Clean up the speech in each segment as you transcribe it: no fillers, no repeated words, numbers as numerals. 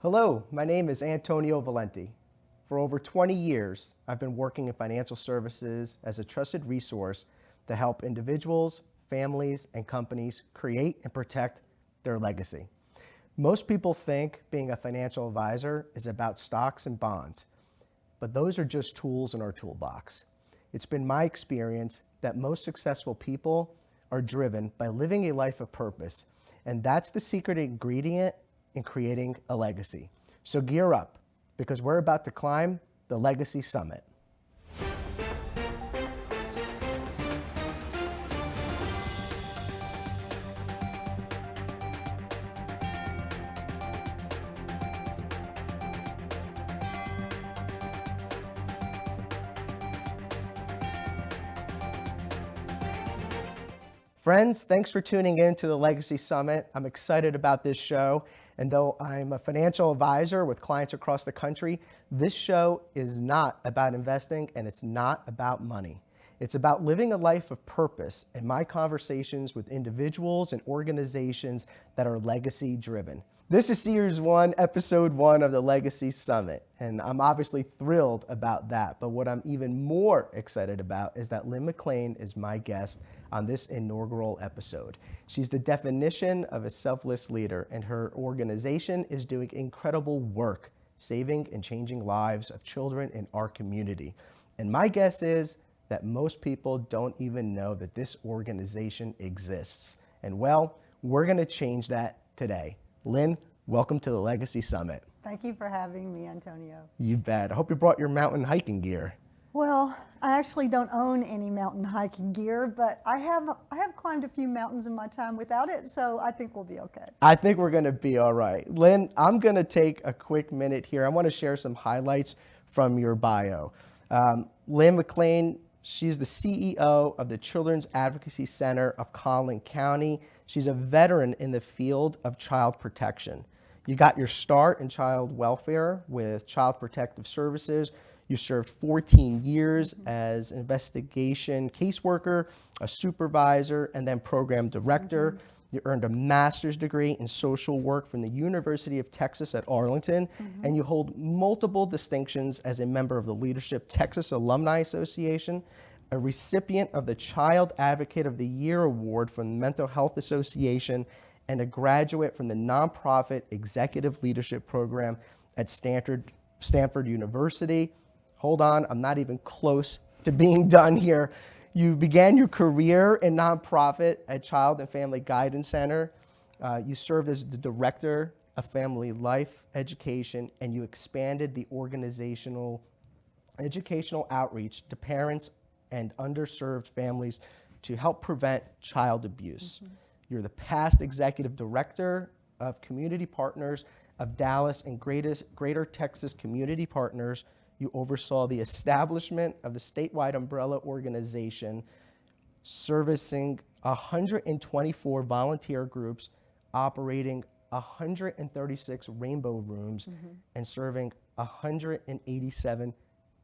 Hello, my name is Antonio Valente. For over 20 years, I've been working in financial services as a trusted resource to help individuals, families, and companies create and protect their legacy. Most people think being a financial advisor is about stocks and bonds, but those are just tools in our toolbox. It's been my experience that most successful people are driven by living a life of purpose, and that's the secret ingredient in creating a legacy. So gear up, because we're about to climb the Legacy Summit. Friends, thanks for tuning in to the Legacy Summit. I'm excited about this show, and though I'm a financial advisor with clients across the country, this show is not about investing and it's not about money. It's about living a life of purpose and my conversations with individuals and organizations that are legacy driven. This is Series 1, Episode 1 of the Legacy Summit, and I'm obviously thrilled about that. But what I'm even more excited about is that Lynne McLean is my guest on this inaugural episode. She's the definition of a selfless leader, and her organization is doing incredible work saving and changing lives of children in our community. And my guess is that most people don't even know that this organization exists. And well, we're going to change that today. Lynne, welcome to the Legacy Summit. Thank you for having me, Antonio. You bet. I hope you brought your mountain hiking gear. Well, I actually don't own any mountain hiking gear, but I have climbed a few mountains in my time without it, so I think we'll be okay. I think we're going to be all right. Lynne, I'm going to take a quick minute here. I want to share some highlights from your bio. Lynne McLean, she's the CEO of the Children's Advocacy Center of Collin County. She's a veteran in the field of child protection. You got your start in child welfare with Child Protective Services. You served 14 years as an investigation caseworker, a supervisor, and then program director. You earned a master's degree in social work from the University of Texas at Arlington, and you hold multiple distinctions as a member of the Leadership Texas Alumni Association, a recipient of the Child Advocate of the Year Award from the Mental Health Association, and a graduate from the nonprofit Executive Leadership Program at Stanford University. Hold on, I'm not even close to being done here. You began your career in nonprofit at Child and Family Guidance Center. You served as the Director of Family Life Education, and you expanded the organizational educational outreach to parents and underserved families to help prevent child abuse. You're the past Executive Director of Community Partners of Dallas and Greater Texas Community Partners. You oversaw the establishment of the statewide umbrella organization servicing 124 volunteer groups, operating 136 rainbow rooms, and serving 187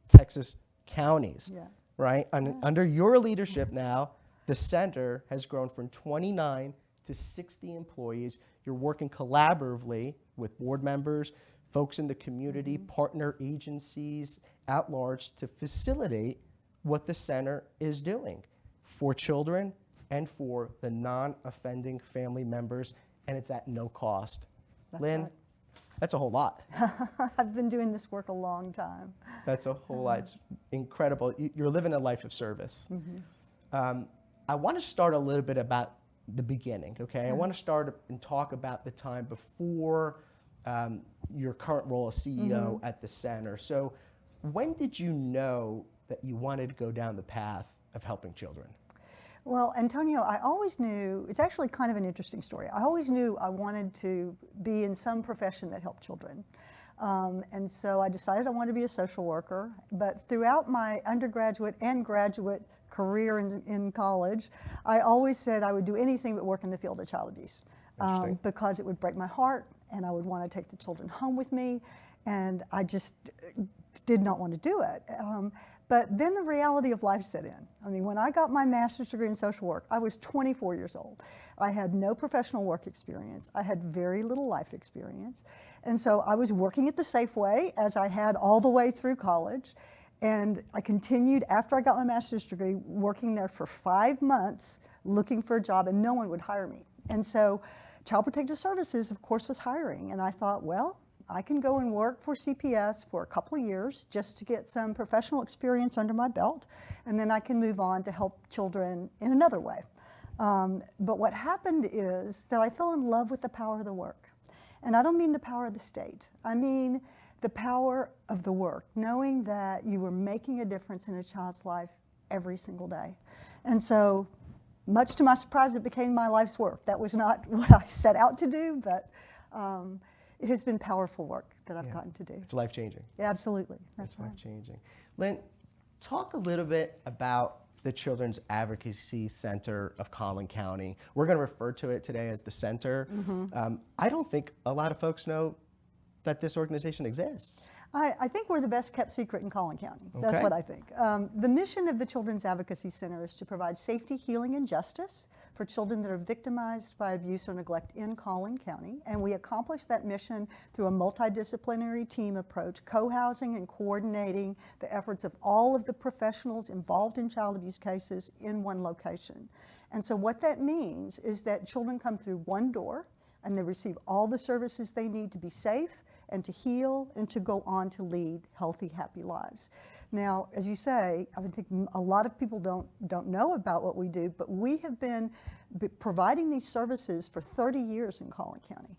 Texas counties. Yeah. Right? Under your leadership now, the center has grown from 29 to 60 employees. You're working collaboratively with board members, folks in the community, partner agencies at large to facilitate what the center is doing for children and for the non-offending family members, and it's at no cost. That's Lynne, right. That's a whole lot. I've been doing this work a long time. That's a whole lot. It's incredible. You're living a life of service. I want to start a little bit about the beginning, okay? I want to start and talk about the time before your current role as CEO at the center. So when did you know that you wanted to go down the path of helping children? Well, Antonio, I always knew, it's actually kind of an interesting story. I always knew I wanted to be in some profession that helped children. And so I decided I wanted to be a social worker. But throughout my undergraduate and graduate career in college, I always said I would do anything but work in the field of child abuse because it would break my heart and I would want to take the children home with me. And I just did not want to do it. But then the reality of life set in. I mean, when I got my master's degree in social work, I was 24 years old. I had no professional work experience. I had very little life experience. And so I was working at the Safeway, as I had all the way through college. And I continued, after I got my master's degree, working there for 5 months, looking for a job, and no one would hire me. And so Child Protective Services, of course, was hiring. And I thought, well, I can go and work for CPS for a couple of years just to get some professional experience under my belt, and then I can move on to help children in another way. But what happened is that I fell in love with the power of the work. And I don't mean the power of the state. I mean the power of the work, knowing that you were making a difference in a child's life every single day. And so, much to my surprise, it became my life's work. That was not what I set out to do, but it has been powerful work that I've gotten to do. It's life-changing. Yeah, absolutely. That's It's right. life-changing. Lynne, talk a little bit about the Children's Advocacy Center of Collin County. We're going to refer to it today as the center. I don't think a lot of folks know that this organization exists. I think we're the best kept secret in Collin County. That's Okay. what I think. The mission of the Children's Advocacy Center is to provide safety, healing, and justice for children that are victimized by abuse or neglect in Collin County. And we accomplish that mission through a multidisciplinary team approach, co-housing and coordinating the efforts of all of the professionals involved in child abuse cases in one location. And so what that means is that children come through one door and they receive all the services they need to be safe and to heal and to go on to lead healthy, happy lives. Now, as you say, I think a lot of people don't know about what we do, but we have been providing these services for 30 years in Collin County.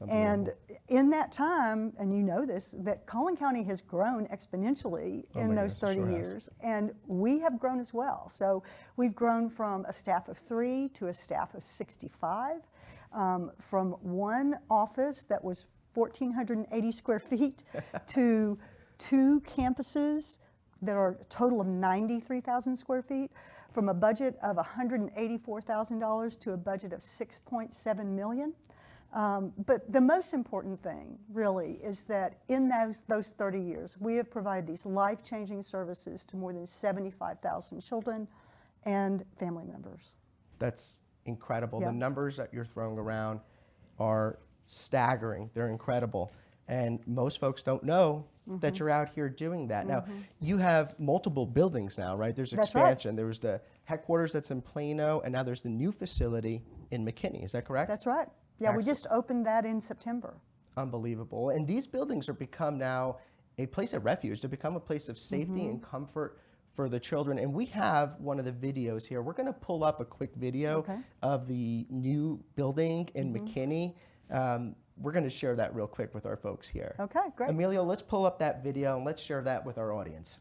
And in that time, and you know this, that Collin County has grown exponentially in those 30 years, and we have grown as well. So we've grown from a staff of 3 to a staff of 65, from one office that was 1,480 square feet to 2 campuses that are a total of 93,000 square feet, from a budget of $184,000 to a budget of $6.7 million. But the most important thing, really, is that in those 30 years, we have provided these life-changing services to more than 75,000 children and family members. That's incredible. Yeah. The numbers that you're throwing around are staggering. They're incredible. And most folks don't know that you're out here doing that. Now, you have multiple buildings now, right? There's That's right. expansion. There was the headquarters that's in Plano, and now there's the new facility in McKinney. Is that correct? That's right. Yeah, Excellent. we just opened that in September. Unbelievable. And these buildings are become now a place of refuge, to become a place of safety and comfort for the children. And we have one of the videos here. We're going to pull up a quick video of the new building in McKinney. We're going to share that real quick with our folks here. Okay, great. Emilio, let's pull up that video and let's share that with our audience.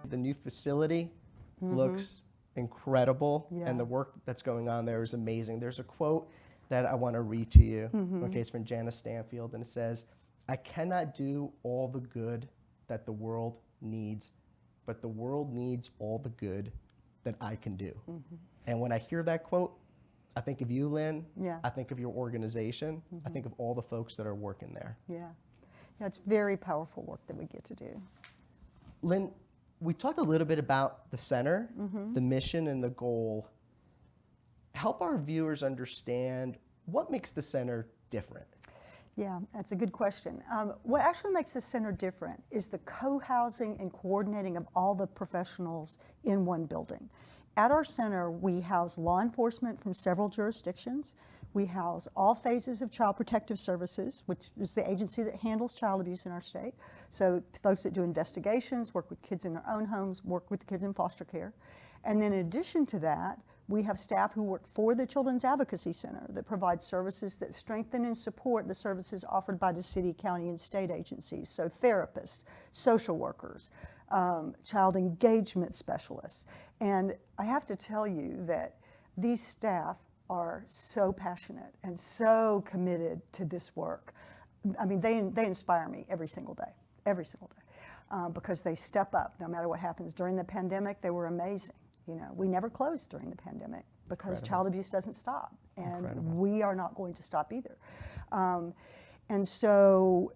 The new facility looks incredible, and the work that's going on there is amazing. There's a quote that I want to read to you. Okay, it's from Janice Stanfield, and it says, "I cannot do all the good that the world needs, but the world needs all the good that I can do." And when I hear that quote, I think of you, Lynne. Yeah. I think of your organization. I think of all the folks that are working there. Yeah. Yeah, it's very powerful work that we get to do. Lynne, we talked a little bit about the center, the mission, and the goal. Help our viewers understand what makes the center different. Yeah, that's a good question. What actually makes the center different is the co-housing and coordinating of all the professionals in one building. At our center, we house law enforcement from several jurisdictions. We house all phases of Child Protective Services, which is the agency that handles child abuse in our state. So folks that do investigations, work with kids in their own homes, work with kids in foster care. And then in addition to that, We have staff who work for the Children's Advocacy Center that provide services that strengthen and support the services offered by the city, county, and state agencies. So therapists, social workers, child engagement specialists. And I have to tell you that these staff are so passionate and so committed to this work. I mean, they inspire me every single day, because they step up no matter what happens. During the pandemic, they were amazing. You know, we never closed during the pandemic because child abuse doesn't stop, and we are not going to stop either. And so,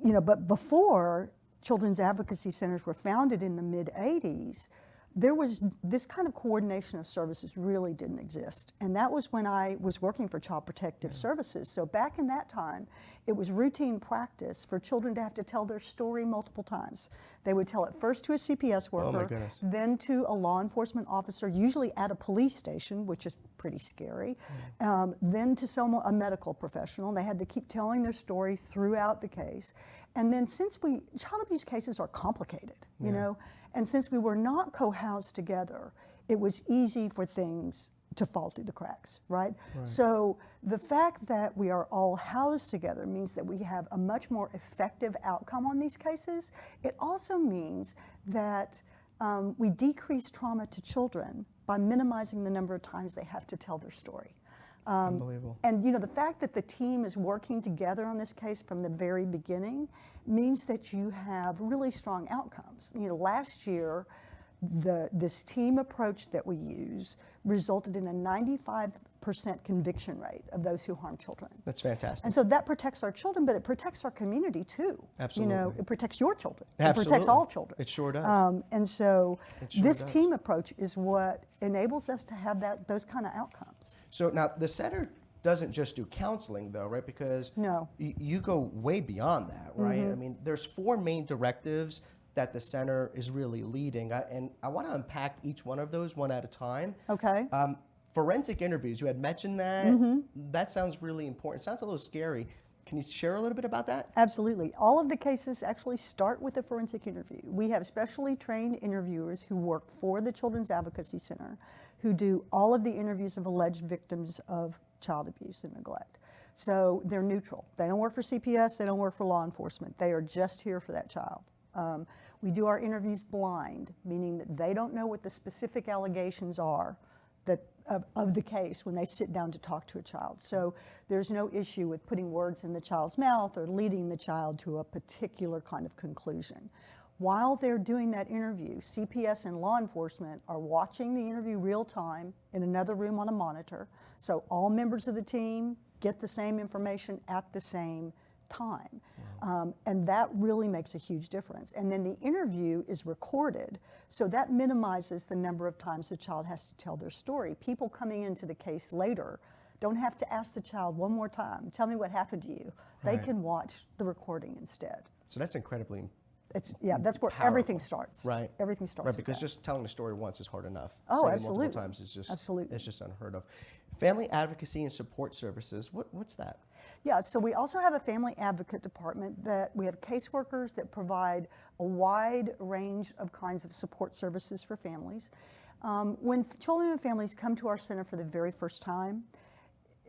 you know, but before Children's Advocacy Centers were founded in the mid-'80s, there was this kind of coordination of services really didn't exist. And that was when I was working for Child Protective Services. So back in that time, it was routine practice for children to have to tell their story multiple times. They would tell it first to a CPS worker, then to a law enforcement officer, usually at a police station, which is pretty scary, then to a medical professional. They had to keep telling their story throughout the case. And then since child abuse cases are complicated, you know, and since we were not co-housed together, it was easy for things to fall through the cracks, right? So the fact that we are all housed together means that we have a much more effective outcome on these cases. It also means that we decrease trauma to children by minimizing the number of times they have to tell their story. Unbelievable. And you know, the fact that the team is working together on this case from the very beginning means that you have really strong outcomes. You know, last year, this team approach that we use resulted in a 95% conviction rate of those who harm children. That's fantastic. And so that protects our children, but it protects our community too. Absolutely. You know, it protects your children. Absolutely. It protects all children. It sure does. And so this does. team approach is what enables us to have those kind of outcomes. So now the center doesn't just do counseling though, right? Because you go way beyond that, right? I mean, there's 4 main directives that the center is really leading. And I want to unpack each one of those one at a time. Okay. Forensic interviews, you had mentioned that. That sounds really important. It sounds a little scary. Can you share a little bit about that? Absolutely. All of the cases actually start with a forensic interview. We have specially trained interviewers who work for the Children's Advocacy Center who do all of the interviews of alleged victims of child abuse and neglect. So they're neutral. They don't work for CPS, they don't work for law enforcement. They are just here for that child. We do our interviews blind, meaning that they don't know what the specific allegations are of the case when they sit down to talk to a child. So there's no issue with putting words in the child's mouth or leading the child to a particular kind of conclusion. While they're doing that interview, CPS and law enforcement are watching the interview real time in another room on a monitor. So all members of the team get the same information at the same time. And that really makes a huge difference. And then the interview is recorded, so that minimizes the number of times the child has to tell their story. People coming into the case later don't have to ask the child one more time, tell me what happened to you. They can watch the recording instead. So that's incredibly that's where powerful. Everything starts. Right. Everything starts. Right, because with that. just telling the story once is hard enough. Oh, Saying absolutely. Multiple times is just absolutely. It's just unheard of. Family advocacy and support services. What's that? Yeah, so we also have a family advocate department that we have caseworkers that provide a wide range of kinds of support services for families. When children and families come to our center for the very first time,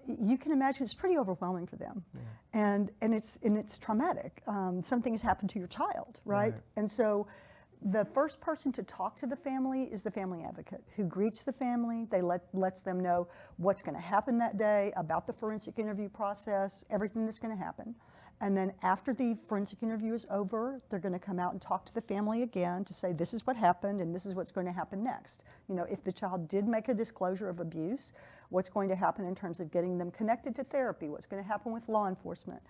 you can imagine it's pretty overwhelming for them, and it's traumatic. Something has happened to your child, right? And so the first person to talk to the family is the family advocate, who greets the family. They lets them know what's going to happen that day, about the forensic interview process, everything that's going to happen. And then after the forensic interview is over, they're going to come out and talk to the family again to say, this is what happened and this is what's going to happen next. You know, if the child did make a disclosure of abuse, what's going to happen in terms of getting them connected to therapy, what's going to happen with law enforcement.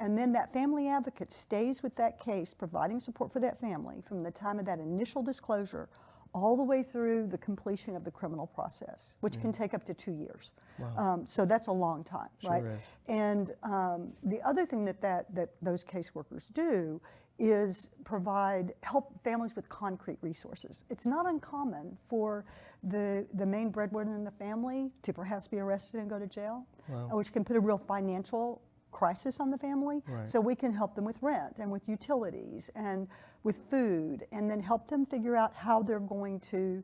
And then that family advocate stays with that case, providing support for that family from the time of that initial disclosure all the way through the completion of the criminal process, which can take up to 2 years. Wow. So that's a long time, right? Sure is. And the other thing that those caseworkers do is help families with concrete resources. It's not uncommon for the main breadwinner in the family to perhaps be arrested and go to jail, which can put a real financial crisis on the family. So we can help them with rent and with utilities and with food, and then help them figure out how they're going to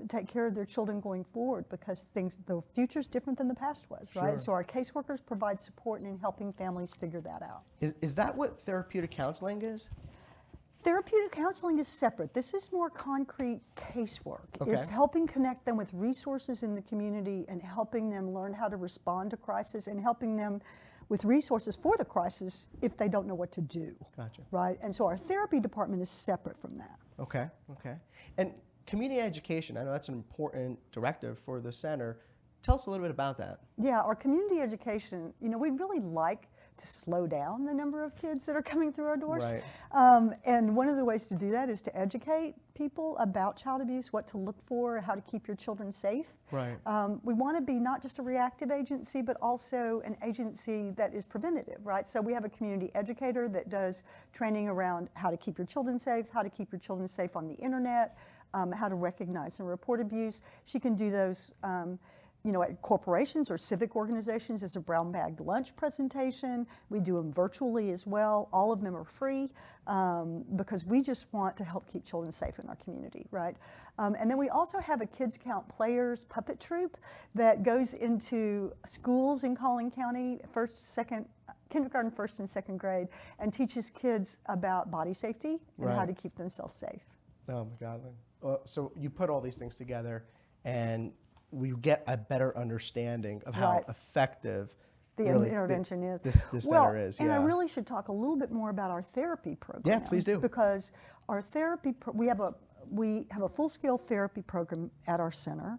take care of their children going forward, because the future's different than the past was, right? Sure. So our caseworkers provide support in helping families figure that out. Is that what therapeutic counseling is? Therapeutic counseling is separate. This is more concrete casework. Okay. It's helping connect them with resources in the community and helping them learn how to respond to crisis and helping them with resources for the crisis if they don't know what to do. Gotcha. Right? And so our therapy department is separate from that. Okay. And community education, I know that's an important directive for the center. Tell us a little bit about that. Yeah, our community education, we'd really like to slow down the number of kids that are coming through our doors. Right. And one of the ways to do that is to educate people about child abuse, what to look for, how to keep your children safe. Right. We want to be not just a reactive agency, but also an agency that is preventative, right? So we have a community educator that does training around how to keep your children safe, how to keep your children safe on the internet, how to recognize and report abuse. She can do those at corporations or civic organizations as a brown bag lunch presentation. We do them virtually as well. All of them are free because we just want to help keep children safe in our community, right? And then we also have a Kids Count Players puppet troupe that goes into schools in Collin County, kindergarten, first and second grade, and teaches kids about body safety and how to keep themselves safe. Oh my God. So you put all these things together and we get a better understanding of how effective the intervention is. This center is. And I really should talk a little bit more about our therapy program. Yeah, please do. Because our therapy, we have a full-scale therapy program at our center.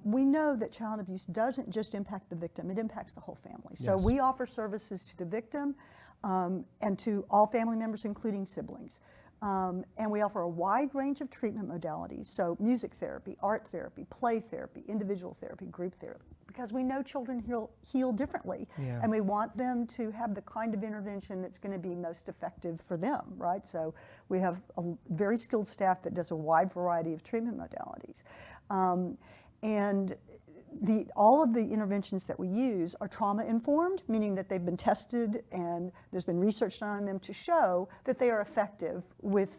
We know that child abuse doesn't just impact the victim, it impacts the whole family. So we offer services to the victim and to all family members, including siblings. And we offer a wide range of treatment modalities, so music therapy, art therapy, play therapy, individual therapy, group therapy, because we know children heal differently, and we want them to have the kind of intervention that's going to be most effective for them, right? So we have a very skilled staff that does a wide variety of treatment modalities. And all of the interventions that we use are trauma-informed, meaning that they've been tested and there's been research done on them to show that they are effective with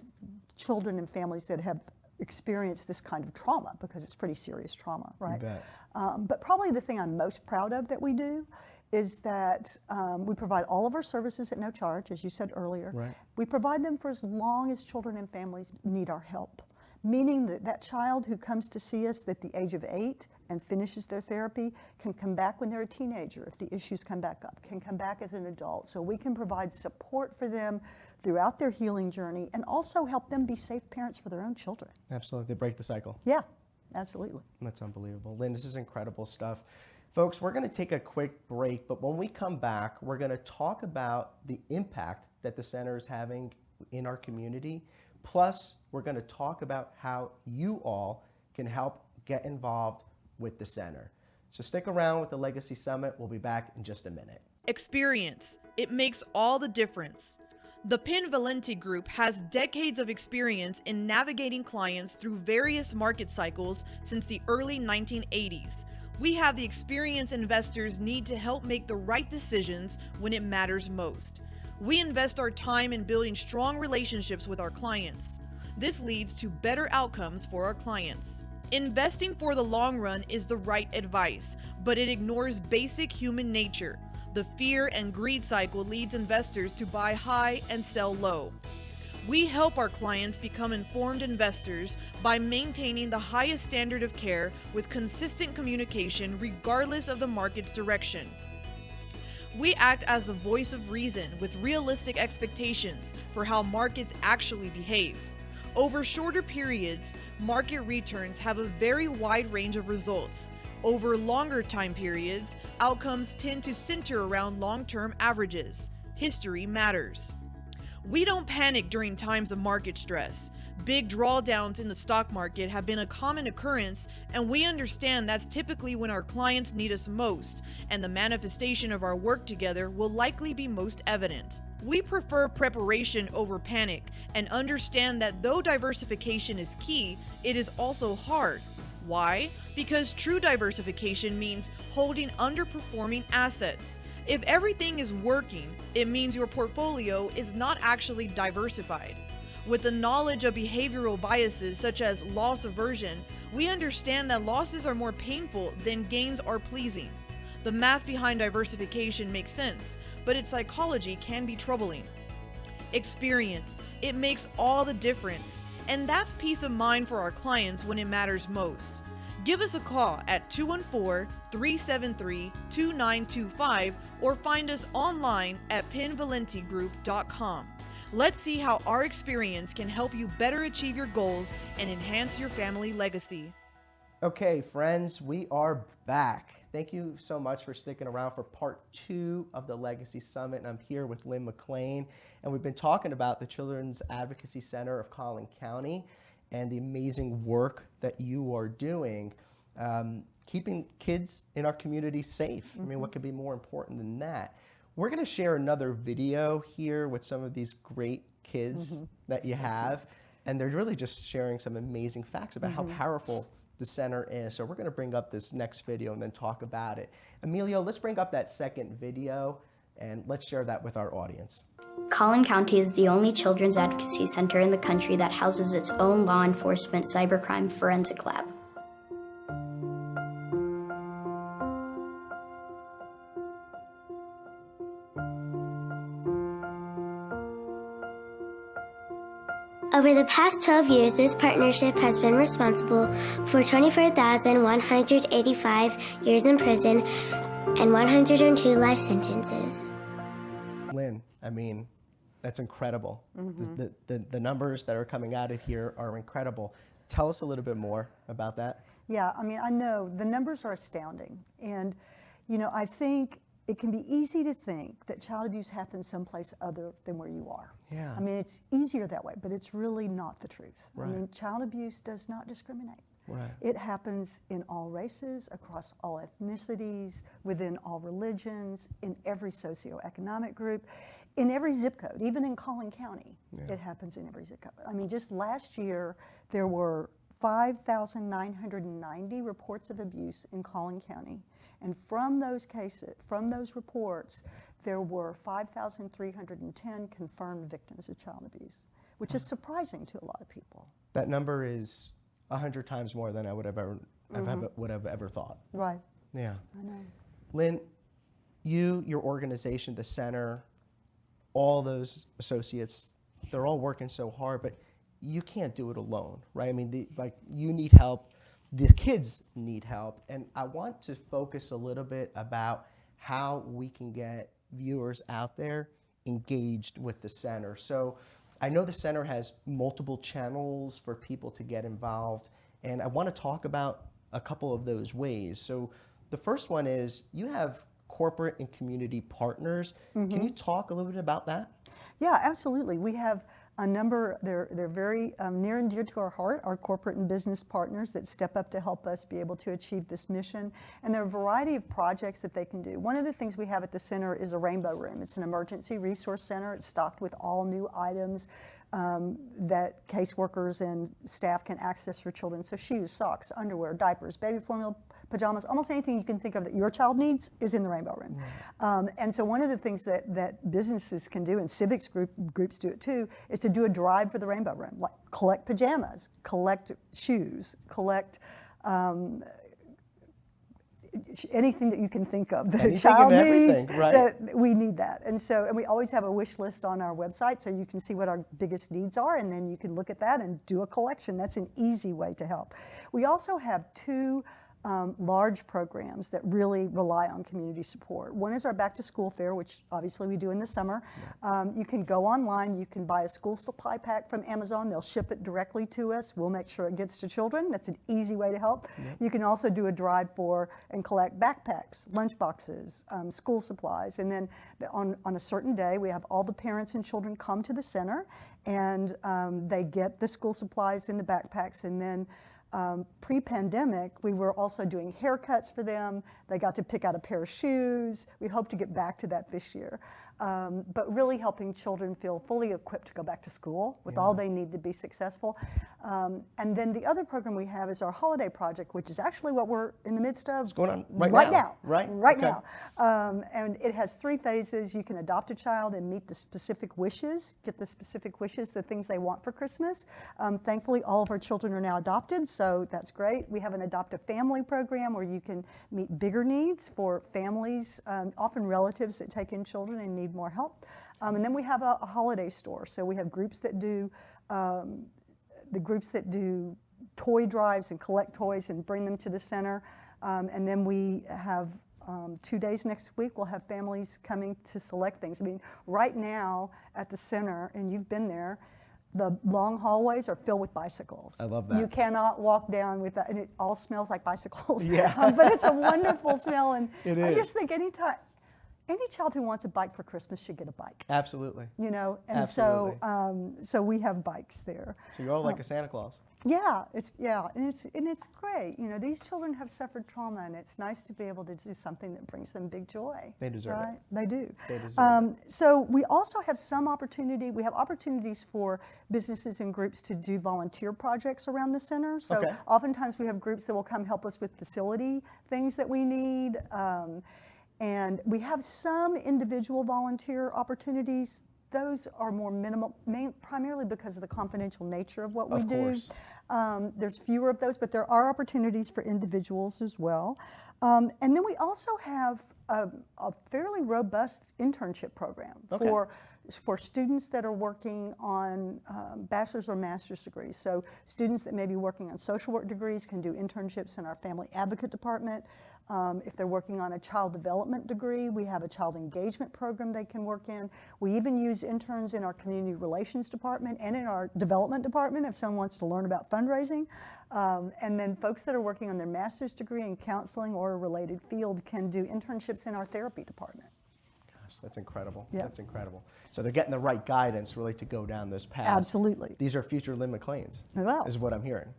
children and families that have experienced this kind of trauma, because it's pretty serious trauma, right? You bet. But probably the thing I'm most proud of that we do is that we provide all of our services at no charge, as you said earlier. Right. We provide them for as long as children and families need our help. Meaning that child who comes to see us at the age of 8 and finishes their therapy can come back when they're a teenager if the issues come back up, can come back as an adult. So we can provide support for them throughout their healing journey and also help them be safe parents for their own children. Absolutely, they break the cycle. Yeah, absolutely. That's unbelievable. Lynn, this is incredible stuff. Folks, we're going to take a quick break, but when we come back, we're going to talk about the impact that the center is having in our community. Plus, we're going to talk about how you all can help get involved with the center. So stick around with the Legacy Summit. We'll be back in just a minute. Experience. It makes all the difference. The Penn Valente Group has decades of experience in navigating clients through various market cycles since the early 1980s. We have the experience investors need to help make the right decisions when it matters most. We invest our time in building strong relationships with our clients. This leads to better outcomes for our clients. Investing for the long run is the right advice, but it ignores basic human nature. The fear and greed cycle leads investors to buy high and sell low. We help our clients become informed investors by maintaining the highest standard of care with consistent communication regardless of the market's direction. We act as the voice of reason with realistic expectations for how markets actually behave. Over shorter periods, market returns have a very wide range of results. Over longer time periods, outcomes tend to center around long-term averages. History matters. We don't panic during times of market stress. Big drawdowns in the stock market have been a common occurrence, and we understand that's typically when our clients need us most, and the manifestation of our work together will likely be most evident. We prefer preparation over panic and understand that though diversification is key, it is also hard. Why? Because true diversification means holding underperforming assets. If everything is working, it means your portfolio is not actually diversified. With the knowledge of behavioral biases such as loss aversion, we understand that losses are more painful than gains are pleasing. The math behind diversification makes sense, but its psychology can be troubling. Experience. It makes all the difference, and that's peace of mind for our clients when it matters most. Give us a call at 214-373-2925 or find us online at pennvalentegroup.com. Let's see how our experience can help you better achieve your goals and enhance your family legacy. Okay, friends, we are back. Thank you so much for sticking around for part 2 of the Legacy Summit. And I'm here with Lynne McLean, and we've been talking about the Children's Advocacy Center of Collin County and the amazing work that you are doing, keeping kids in our community safe. I mean, what could be more important than that? We're going to share another video here with some of these great kids that you have, and they're really just sharing some amazing facts about how powerful the center is. So we're going to bring up this next video and then talk about it. Emilio, let's bring up that second video and let's share that with our audience. Collin County is the only children's advocacy center in the country that houses its own law enforcement cybercrime forensic lab. Over the past 12 years, this partnership has been responsible for 24,185 years in prison and 102 life sentences. Lynn, I mean, that's incredible. The numbers that are coming out of here are incredible. Tell us a little bit more about that. Yeah, I mean, I know the numbers are astounding. And, you know, I think it can be easy to think that child abuse happens someplace other than where you are. Yeah. I mean, it's easier that way, but it's really not the truth. Right. I mean, child abuse does not discriminate. Right. It happens in all races, across all ethnicities, within all religions, in every socioeconomic group, in every zip code, even in Collin County. It happens in every zip code. I mean, just last year, there were 5,990 reports of abuse in Collin County. And from those cases, from those reports, there were 5,310 confirmed victims of child abuse, which is surprising to a lot of people. That number is 100 times more than I would have ever thought. Right. Yeah. I know. Lynn, you, your organization, the center, all those associates, they're all working so hard, but you can't do it alone, right? I mean, you need help. The kids need help. And I want to focus a little bit about how we can get viewers out there engaged with the center. So I know the center has multiple channels for people to get involved, and I want to talk about a couple of those ways. So the first one is you have corporate and community partners. Can you talk a little bit about that? Yeah, absolutely. We have a number, they're very near and dear to our heart, our corporate and business partners that step up to help us be able to achieve this mission. And there are a variety of projects that they can do. One of the things we have at the center is a rainbow room. It's an emergency resource center. It's stocked with all new items that caseworkers and staff can access for children. So shoes, socks, underwear, diapers, baby formula, pajamas, almost anything you can think of that your child needs is in the rainbow room. And so one of the things that businesses can do, and civics groups do it too, is to do a drive for the rainbow room, like collect pajamas, collect shoes, collect anything that you can think of that a child needs, right? that we need that. And we always have a wish list on our website so you can see what our biggest needs are, and then you can look at that and do a collection. That's an easy way to help. We also have two large programs that really rely on community support. One is our back to school fair, which obviously we do in the summer. You can go online, you can buy a school supply pack from Amazon, they'll ship it directly to us, we'll make sure it gets to children. That's an easy way to help. You can also do a drive for and collect backpacks, lunch boxes, school supplies, and then on a certain day we have all the parents and children come to the center and they get the school supplies in the backpacks, and then pre-pandemic, we were also doing haircuts for them. They got to pick out a pair of shoes. We hope to get back to that this year. but really helping children feel fully equipped to go back to school with all they need to be successful. And then the other program we have is our holiday project, which is actually what we're in the midst of. It's going on right now. Right Okay. now. And it has 3 phases. You can adopt a child and meet the specific wishes, get the specific wishes, the things they want for Christmas. Thankfully, all of our children are now adopted, so that's great. We have an adopt a family program where you can meet bigger needs for families, often relatives that take in children and need more help. And then we have a holiday store. So we have groups that do toy drives and collect toys and bring them to the center. And then we have 2 days next week, we'll have families coming to select things. I mean, right now at the center, and you've been there, the long hallways are filled with bicycles. I love that. You cannot walk down with that, and it all smells like bicycles. Yeah. But it's a wonderful smell, and It I is. just think any child who wants a bike for Christmas should get a bike. Absolutely. You know, and Absolutely. so we have bikes there. So you're all like a Santa Claus. Yeah, and it's great. You know, these children have suffered trauma, and it's nice to be able to do something that brings them big joy. They deserve it. right? They do. They deserve So we also have some opportunity. We have opportunities for businesses and groups to do volunteer projects around the center. So Okay. oftentimes we have groups that will come help us with facility things that we need. And we have some individual volunteer opportunities. Those are more minimal, primarily because of the confidential nature of what we do. course. There's fewer of those, but there are opportunities for individuals as well. And then we also have a fairly robust internship program Okay. for students that are working on bachelor's or master's degrees. So students that may be working on social work degrees can do internships in our family advocate department. If they're working on a child development degree, we have a child engagement program they can work in. We even use interns in our community relations department and in our development department if someone wants to learn about fundraising. And then folks that are working on their master's degree in counseling or a related field can do internships in our therapy department. Gosh, that's incredible. Yeah. That's incredible. So they're getting the right guidance really to go down this path. Absolutely. These are future Lynne McLeans, Well. is what I'm hearing.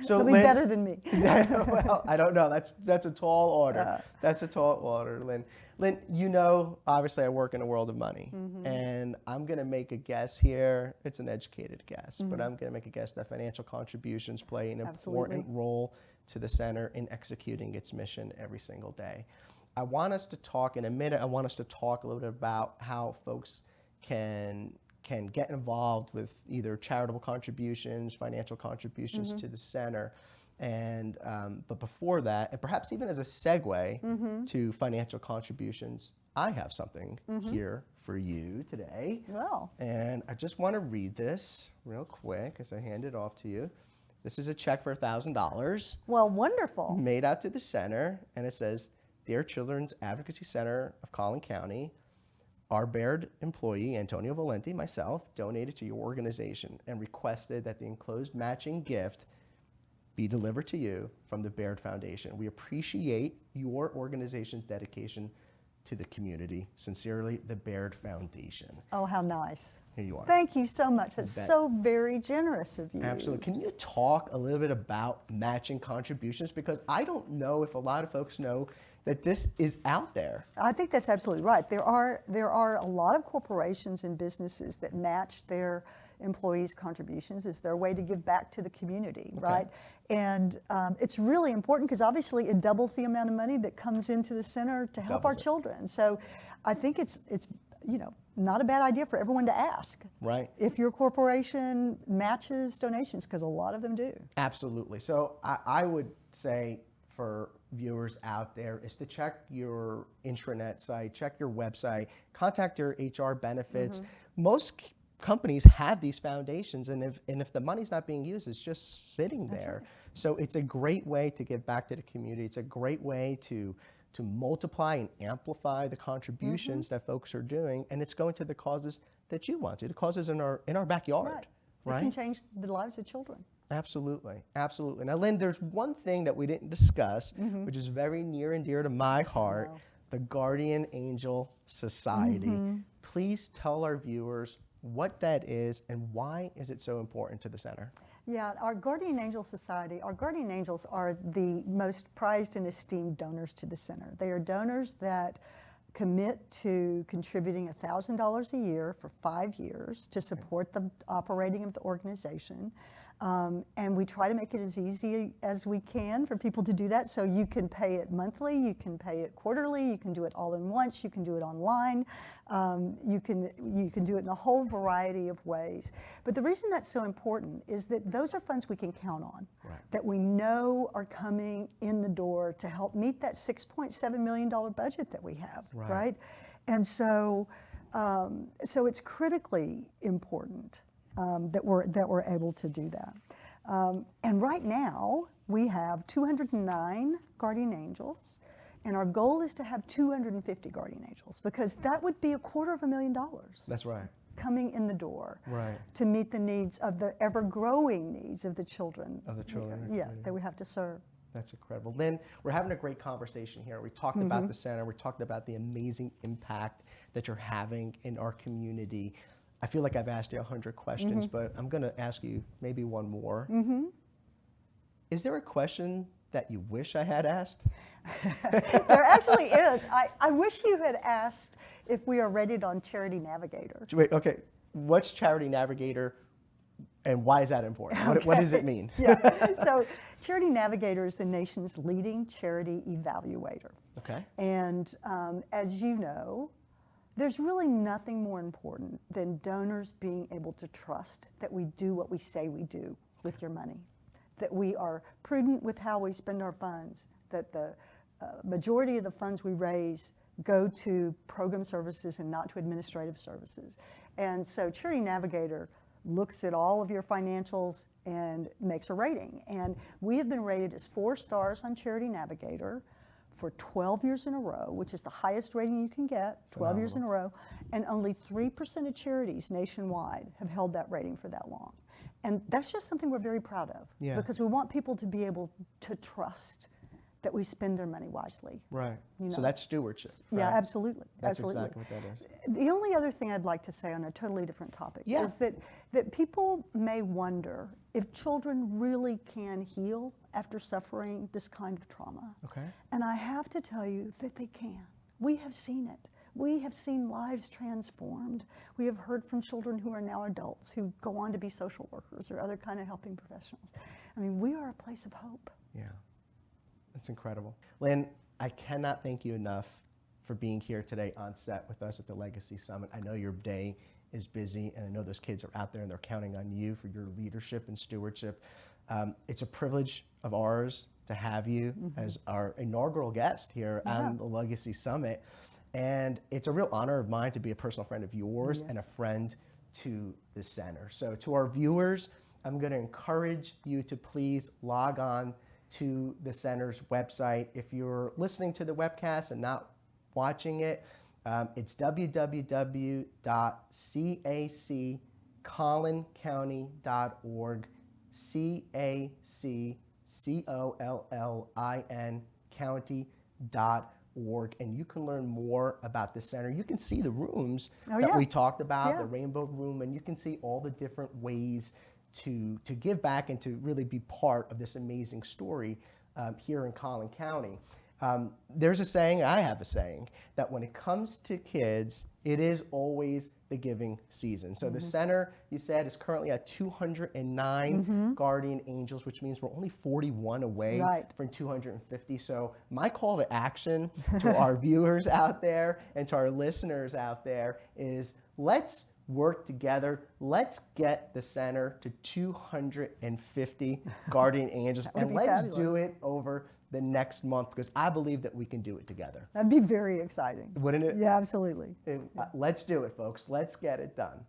So They'll be Lynne- better than me. Well, I don't know. That's a tall order. That's a tall order, Lynne. Lynne, you know, obviously I work in a world of money, and I'm going to make a guess here. It's an educated guess, but I'm going to make a guess that financial contributions play an important role to the center in executing its mission every single day. I want us to talk in a minute. I want us to talk a little bit about how folks can get involved with either charitable contributions, financial contributions to the center. And but before that, and perhaps even as a segue to financial contributions, I have something here for you today. Well. And I just want to read this real quick as I hand it off to you. This is a check for $1,000 Well, wonderful. made out to the center, and it says, "Dear Children's Advocacy Center of Collin County, our Baird employee, Antonio Valente, myself, donated to your organization and requested that the enclosed matching gift be delivered to you from the Baird Foundation. We appreciate your organization's dedication to the community. Sincerely, the Baird Foundation." Oh, how nice. Here you are. Thank you so much. That's bet. so very generous of you. Absolutely. Can you talk a little bit about matching contributions? Because I don't know if a lot of folks know that this is out there. I think that's absolutely right. There are a lot of corporations and businesses that match their employees' contributions as their way to give back to the community, right? And it's really important because obviously it doubles the amount of money that comes into the center to help our Doubles it. children. So I think it's not a bad idea for everyone to ask Right. if your corporation matches donations, because a lot of them do. Absolutely. So I would say for viewers out there is to check your intranet site, check your website, contact your HR benefits. Most companies have these foundations, and if the money's not being used, it's just sitting there. So it's a great way to give back to the community. It's a great way to multiply and amplify the contributions that folks are doing, and it's going to the causes that you want to, the causes in our backyard. It can change the lives of children. Absolutely, absolutely. Now, Lynne, there's one thing that we didn't discuss, which is very near and dear to my heart, the Guardian Angel Society. Please tell our viewers what that is and why is it so important to the center? Yeah, our Guardian Angel Society, our Guardian Angels are the most prized and esteemed donors to the center. They are donors that commit to contributing $1,000 a year for 5 years to support the operating of the organization. And we try to make it as easy as we can for people to do that. So you can pay it monthly, you can pay it quarterly, you can do it all in once, you can do it online, you can do it in a whole variety of ways. But the reason that's so important is that those are funds we can count on, that we know are coming in the door to help meet that $6.7 million budget that we have, right? And so, so it's critically important that we're able to do that. And right now, we have 209 guardian angels, and our goal is to have 250 guardian angels, because that would be $250,000. That's right. Coming in the door, right, to meet the needs of the ever-growing needs of the children. Of the children. Yeah, that we have to serve. That's incredible. Lynn, we're having a great conversation here. We talked about the center. We talked about the amazing impact that you're having in our community. I feel like I've asked you 100 questions, but I'm going to ask you maybe one more. Is there a question that you wish I had asked? There actually is. I wish you had asked if we are rated on Charity Navigator. Wait, okay. What's Charity Navigator, and why is that important? What does it mean? So Charity Navigator is the nation's leading charity evaluator. Okay. And as you know, there's really nothing more important than donors being able to trust that we do what we say we do with your money, that we are prudent with how we spend our funds, that the majority of the funds we raise go to program services and not to administrative services. And so Charity Navigator looks at all of your financials and makes a rating. And we have been rated as 4 stars on Charity Navigator for 12 years in a row, which is the highest rating you can get, 12 years in a row, and only 3% of charities nationwide have held that rating for that long. And that's just something we're very proud of, because we want people to be able to trust that we spend their money wisely. Right. You know? So that's stewardship. Yeah, absolutely. That's absolutely. exactly what that is. The only other thing I'd like to say on a totally different topic is that people may wonder if children really can heal after suffering this kind of trauma. Okay. And I have to tell you that they can. We have seen it. We have seen lives transformed. We have heard from children who are now adults who go on to be social workers or other kind of helping professionals. I mean, we are a place of hope. Yeah. That's incredible. Lynn, I cannot thank you enough for being here today on set with us at the Legacy Summit. I know your day is busy, and I know those kids are out there and they're counting on you for your leadership and stewardship. It's a privilege of ours to have you as our inaugural guest here on the Legacy Summit. And it's a real honor of mine to be a personal friend of yours and a friend to the center. So to our viewers, I'm going to encourage you to please log on to the center's website. If you're listening to the webcast and not watching it, it's www.cacccollincounty.org, CACCOLLIN county.org, and you can learn more about the center. You can see the rooms that we talked about, the Rainbow Room, and you can see all the different ways to give back and to really be part of this amazing story here in Collin County. There's a saying, I have a saying, that when it comes to kids, it is always the giving season. So the center, you said, is currently at 209 guardian angels, which means we're only 41 away from 250. So my call to action to our viewers out there and to our listeners out there is, let's work together. Let's get the center to 250 guardian angels, and let's do it over the next month, because I believe that we can do it together. That'd be very exciting. Wouldn't it? Yeah, absolutely. Let's do it, folks. Let's get it done.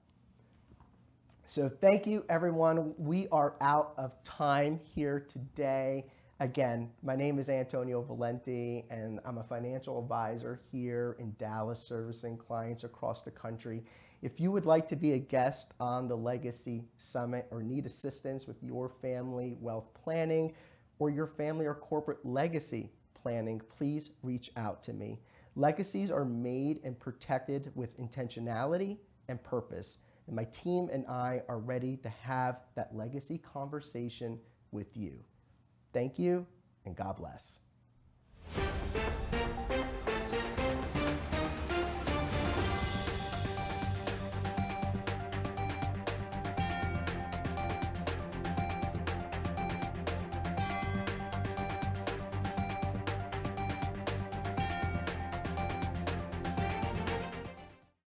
So thank you, everyone. We are out of time here today. Again, my name is Antonio Valente, and I'm a financial advisor here in Dallas, servicing clients across the country. If you would like to be a guest on the Legacy Summit or need assistance with your family wealth planning or your family or corporate legacy planning, please reach out to me. Legacies are made and protected with intentionality and purpose, and my team and I are ready to have that legacy conversation with you. Thank you, and God bless.